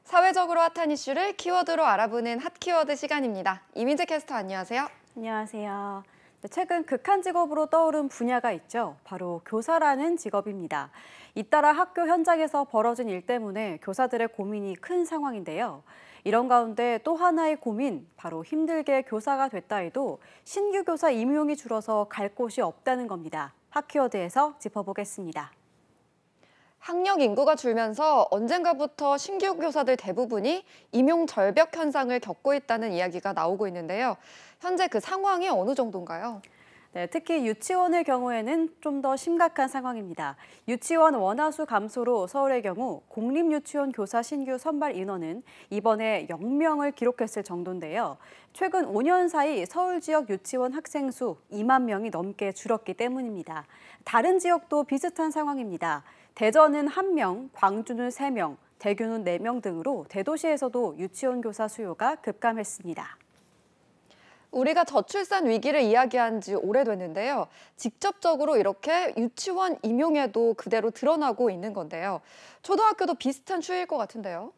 사회적으로 핫한 이슈를 키워드로 알아보는 핫키워드 시간입니다. 이민재 캐스터 안녕하세요. 안녕하세요. 최근 극한 직업으로 떠오른 분야가 있죠. 바로 교사라는 직업입니다. 잇따라 학교 현장에서 벌어진 일 때문에 교사들의 고민이 큰 상황인데요. 이런 가운데 또 하나의 고민, 바로 힘들게 교사가 됐다 해도 신규 교사 임용이 줄어서 갈 곳이 없다는 겁니다. 핫키워드에서 짚어보겠습니다. 학령 인구가 줄면서 언젠가부터 신규 교사들 대부분이 임용 절벽 현상을 겪고 있다는 이야기가 나오고 있는데요. 현재 그 상황이 어느 정도인가요? 네, 특히 유치원의 경우에는 좀 더 심각한 상황입니다. 유치원 원화수 감소로 서울의 경우 공립유치원 교사 신규 선발 인원은 이번에 0명을 기록했을 정도인데요. 최근 5년 사이 서울 지역 유치원 학생 수 2만 명이 넘게 줄었기 때문입니다. 다른 지역도 비슷한 상황입니다. 대전은 1명, 광주는 3명, 대구는 4명 등으로 대도시에서도 유치원 교사 수요가 급감했습니다. 우리가 저출산 위기를 이야기한 지 오래됐는데요. 직접적으로 이렇게 유치원 임용에도 그대로 드러나고 있는 건데요. 초등학교도 비슷한 추이일 것 같은데요.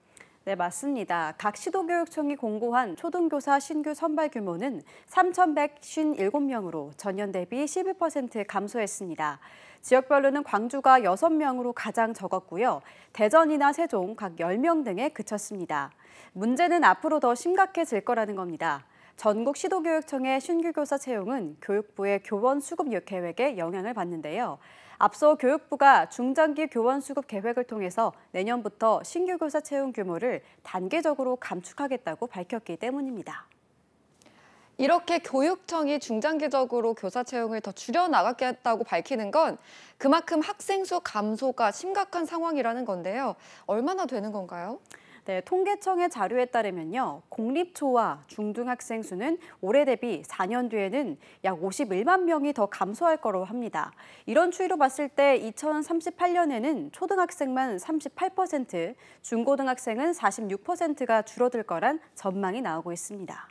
네, 맞습니다. 각 시도교육청이 공고한 초등교사 신규 선발 규모는 3,157명으로 전년 대비 11% 감소했습니다. 지역별로는 광주가 6명으로 가장 적었고요. 대전이나 세종 각 10명 등에 그쳤습니다. 문제는 앞으로 더 심각해질 거라는 겁니다. 전국 시도교육청의 신규 교사 채용은 교육부의 교원 수급 계획에 영향을 받는데요. 앞서 교육부가 중장기 교원 수급 계획을 통해서 내년부터 신규 교사 채용 규모를 단계적으로 감축하겠다고 밝혔기 때문입니다. 이렇게 교육청이 중장기적으로 교사 채용을 더 줄여나가겠다고 밝히는 건 그만큼 학생 수 감소가 심각한 상황이라는 건데요. 얼마나 되는 건가요? 네, 통계청의 자료에 따르면요. 공립초와 중등학생 수는 올해 대비 4년 뒤에는 약 51만 명이 더 감소할 거로 합니다. 이런 추이로 봤을 때 2038년에는 초등학생만 38%, 중고등학생은 46%가 줄어들 거란 전망이 나오고 있습니다.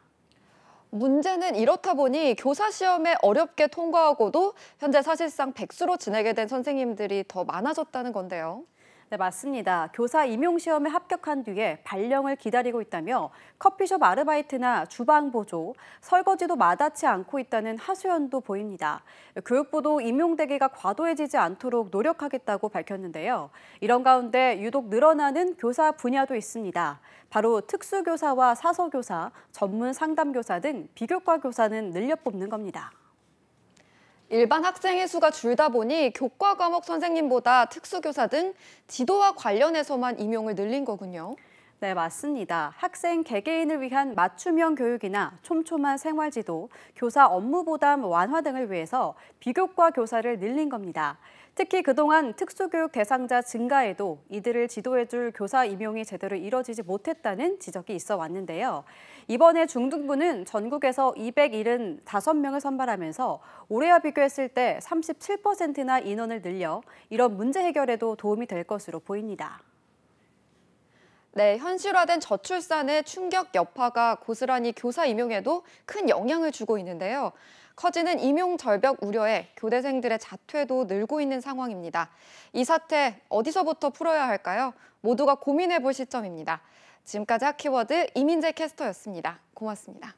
문제는 이렇다 보니 교사 시험에 어렵게 통과하고도 현재 사실상 백수로 지내게 된 선생님들이 더 많아졌다는 건데요. 네, 맞습니다. 교사 임용 시험에 합격한 뒤에 발령을 기다리고 있다며 커피숍 아르바이트나 주방 보조, 설거지도 마다치 않고 있다는 하소연도 보입니다. 교육부도 임용 대기가 과도해지지 않도록 노력하겠다고 밝혔는데요. 이런 가운데 유독 늘어나는 교사 분야도 있습니다. 바로 특수교사와 사서교사, 전문 상담교사 등 비교과 교사는 늘려 뽑는 겁니다. 일반 학생의 수가 줄다 보니 교과 과목 선생님보다 특수교사 등 지도와 관련해서만 임용을 늘린 거군요. 네, 맞습니다. 학생 개개인을 위한 맞춤형 교육이나 촘촘한 생활지도, 교사 업무 부담 완화 등을 위해서 비교과 교사를 늘린 겁니다. 특히 그동안 특수교육 대상자 증가에도 이들을 지도해줄 교사 임용이 제대로 이뤄지지 못했다는 지적이 있어 왔는데요. 이번에 중등부는 전국에서 275명을 선발하면서 올해와 비교했을 때 37%나 인원을 늘려 이런 문제 해결에도 도움이 될 것으로 보입니다. 네, 현실화된 저출산의 충격 여파가 고스란히 교사 임용에도 큰 영향을 주고 있는데요. 커지는 임용 절벽 우려에 교대생들의 자퇴도 늘고 있는 상황입니다. 이 사태 어디서부터 풀어야 할까요? 모두가 고민해 볼 시점입니다. 지금까지 핫키워드 이민재 캐스터였습니다. 고맙습니다.